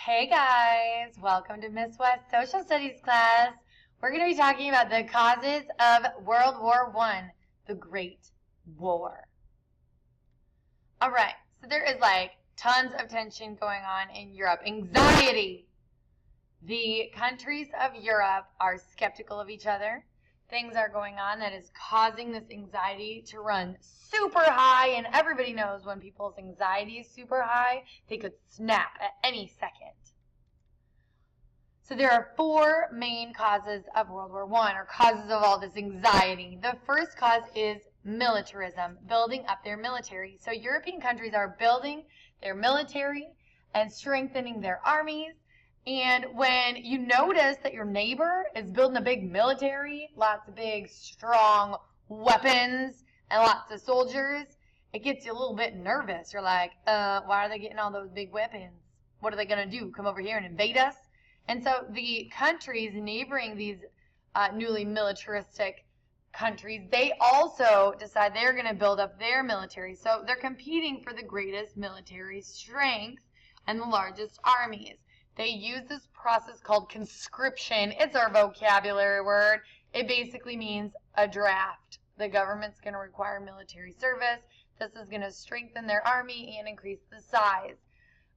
Hey guys, welcome to Miss West Social Studies class. We're going to be talking about the causes of World War I, the Great War. Alright, so there is tons of tension going on in Europe. Anxiety. The countries of Europe are skeptical of each other. Things are going on that is causing this anxiety to run super high, and everybody knows when people's anxiety is super high, they could snap at any second. So there are four main causes of World War I, or causes of all this anxiety. The first cause is militarism, building up their military. So European countries are building their military and strengthening their armies. And when you notice that your neighbor is building a big military, lots of big, strong weapons, and lots of soldiers, it gets you a little bit nervous. You're like, why are they getting all those big weapons? What are they going to do? Come over here and invade us? And so the countries neighboring these newly militaristic countries, they also decide they're going to build up their military. So they're competing for the greatest military strength and the largest armies. They use this process called conscription. It's our vocabulary word. It basically means a draft. The government's going to require military service. This is going to strengthen their army and increase the size.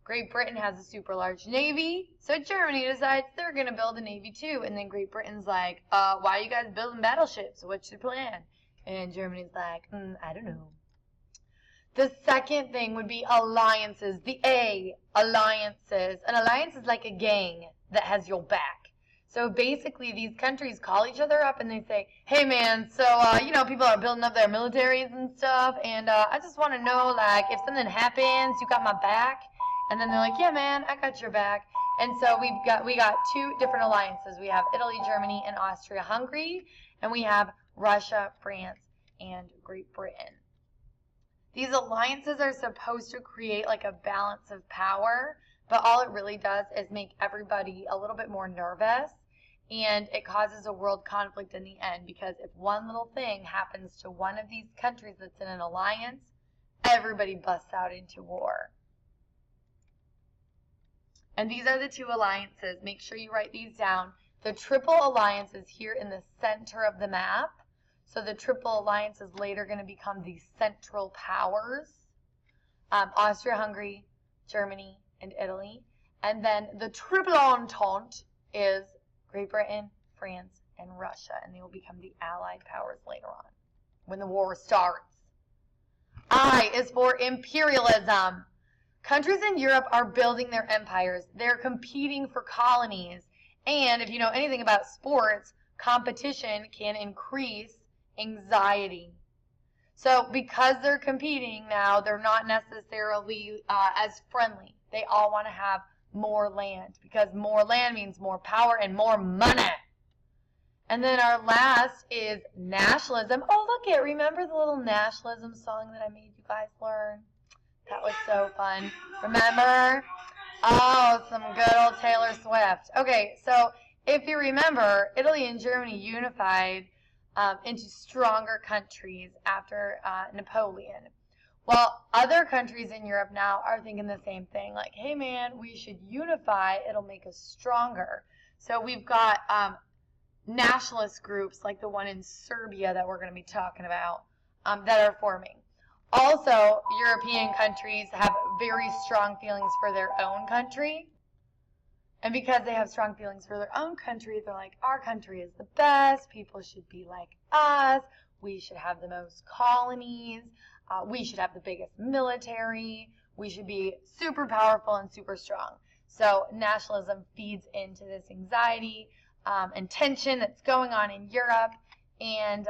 Great Britain has a super large navy, so Germany decides they're going to build a navy too. And then Great Britain's like, why are you guys building battleships? What's your plan? And Germany's like, I don't know. The second thing would be alliances. The A, alliances. An alliance is like a gang that has your back. So basically these countries call each other up and they say, hey man, so, people are building up their militaries and stuff, and I just want to know, if something happens, you got my back? And then they're like, yeah man, I got your back. And so we got two different alliances. We have Italy, Germany, and Austria-Hungary, and we have Russia, France, and Great Britain. These alliances are supposed to create a balance of power, but all it really does is make everybody a little bit more nervous, and it causes a world conflict in the end, because if one little thing happens to one of these countries that's in an alliance, everybody busts out into war. And these are the two alliances. Make sure you write these down. The Triple Alliance is here in the center of the map. So the Triple Alliance is later going to become the Central Powers. Austria-Hungary, Germany, and Italy. And then the Triple Entente is Great Britain, France, and Russia. And they will become the Allied Powers later on, when the war starts. I is for imperialism. Countries in Europe are building their empires. They're competing for colonies. And if you know anything about sports, competition can increase anxiety. So because they're competing now, they're not necessarily as friendly. They all want to have more land, because more land means more power and more money. And then our last is nationalism. Oh, look remember the little nationalism song that I made you guys learn? That was so fun. Remember? Oh, some good old Taylor Swift. Okay, so if you remember, Italy and Germany unified into stronger countries after Napoleon. Well, other countries in Europe now are thinking the same thing. Hey man, we should unify. It'll make us stronger. So we've got nationalist groups like the one in Serbia that we're going to be talking about that are forming. Also, European countries have very strong feelings for their own country. And because they have strong feelings for their own country, they're like, our country is the best. People should be like us. We should have the most colonies. We should have the biggest military. We should be super powerful and super strong. So nationalism feeds into this anxiety and tension that's going on in Europe, and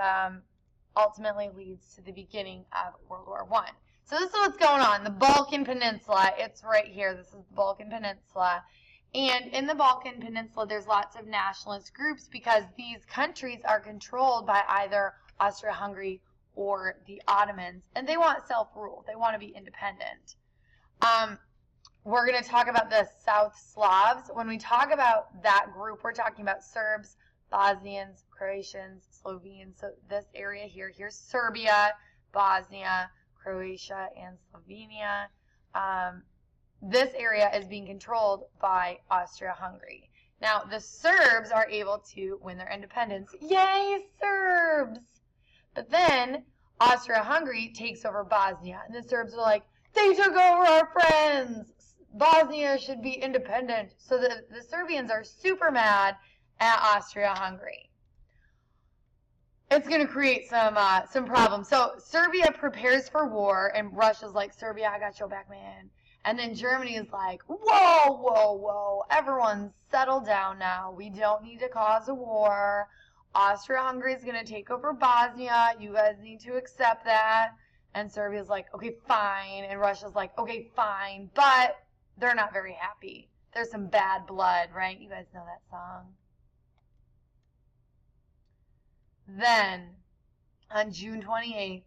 ultimately leads to the beginning of World War I. So this is what's going on. The Balkan Peninsula, it's right here. This is the Balkan Peninsula. And in the Balkan Peninsula, there's lots of nationalist groups because these countries are controlled by either Austria-Hungary or the Ottomans. And they want self-rule. They want to be independent. We're going to talk about the South Slavs. When we talk about that group, we're talking about Serbs, Bosnians, Croatians, Slovenes. So this area here, here's Serbia, Bosnia, Croatia, and Slovenia. this area is being controlled by Austria-Hungary. Now, the Serbs are able to win their independence. Yay, Serbs! But then Austria-Hungary takes over Bosnia, and the Serbs are like, they took over our friends! Bosnia should be independent. So the Serbians are super mad at Austria-Hungary. It's going to create some problems. So Serbia prepares for war, and Russia's like, Serbia, I got your back, man. And then Germany is like, whoa, whoa, whoa, everyone settle down now. We don't need to cause a war. Austria-Hungary is going to take over Bosnia. You guys need to accept that. And Serbia's like, okay, fine. And Russia's like, okay, fine. But they're not very happy. There's some bad blood, right? You guys know that song. Then, on June 28th,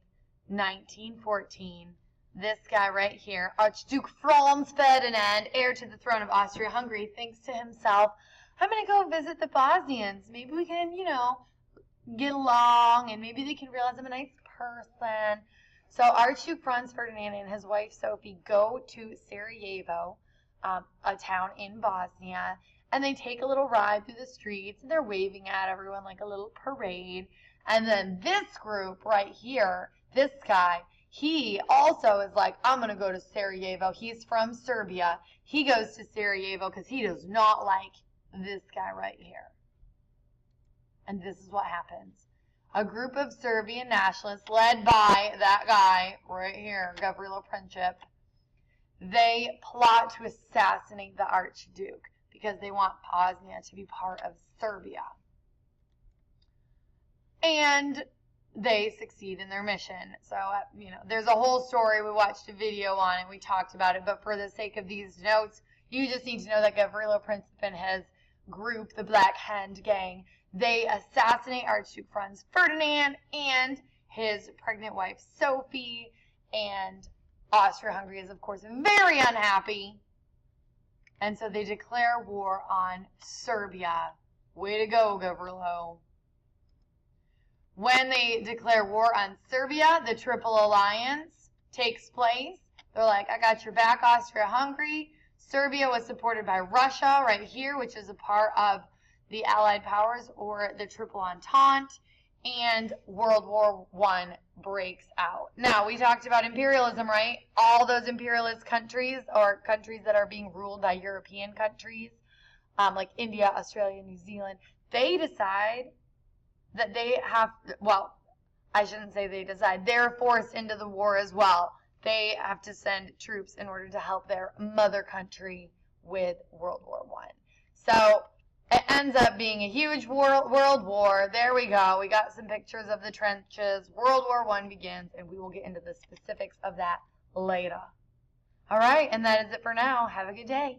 1914, this guy right here, Archduke Franz Ferdinand, heir to the throne of Austria-Hungary, thinks to himself, I'm going to go visit the Bosnians. Maybe we can, get along, and maybe they can realize I'm a nice person. So Archduke Franz Ferdinand and his wife Sophie go to Sarajevo, a town in Bosnia, and they take a little ride through the streets, and they're waving at everyone like a little parade. And then this group right here, this guy, he also is like, I'm going to go to Sarajevo. He's from Serbia. He goes to Sarajevo because he does not like this guy right here. And this is what happens. A group of Serbian nationalists led by that guy right here, Gavrilo Princip, they plot to assassinate the Archduke because they want Bosnia to be part of Serbia. And they succeed in their mission. So, there's a whole story. We watched a video on it. We talked about it. But for the sake of these notes, you just need to know that Gavrilo Princip and his group, the Black Hand Gang, they assassinate Archduke Franz Ferdinand and his pregnant wife Sophie. And Austria-Hungary is, of course, very unhappy. And so they declare war on Serbia. Way to go, Gavrilo. When they declare war on Serbia, the Triple Alliance takes place. They're like, I got your back, Austria-Hungary. Serbia was supported by Russia right here, which is a part of the Allied powers or the Triple Entente. And World War I breaks out. Now, we talked about imperialism, right? All those imperialist countries, or countries that are being ruled by European countries, like India, Australia, New Zealand, they decide that they have, well, I shouldn't say they decide, they're forced into the war as well. They have to send troops in order to help their mother country with World War I. So it ends up being a huge world war. There we go. We got some pictures of the trenches. World War I begins, and we will get into the specifics of that later. All right, and that is it for now. Have a good day.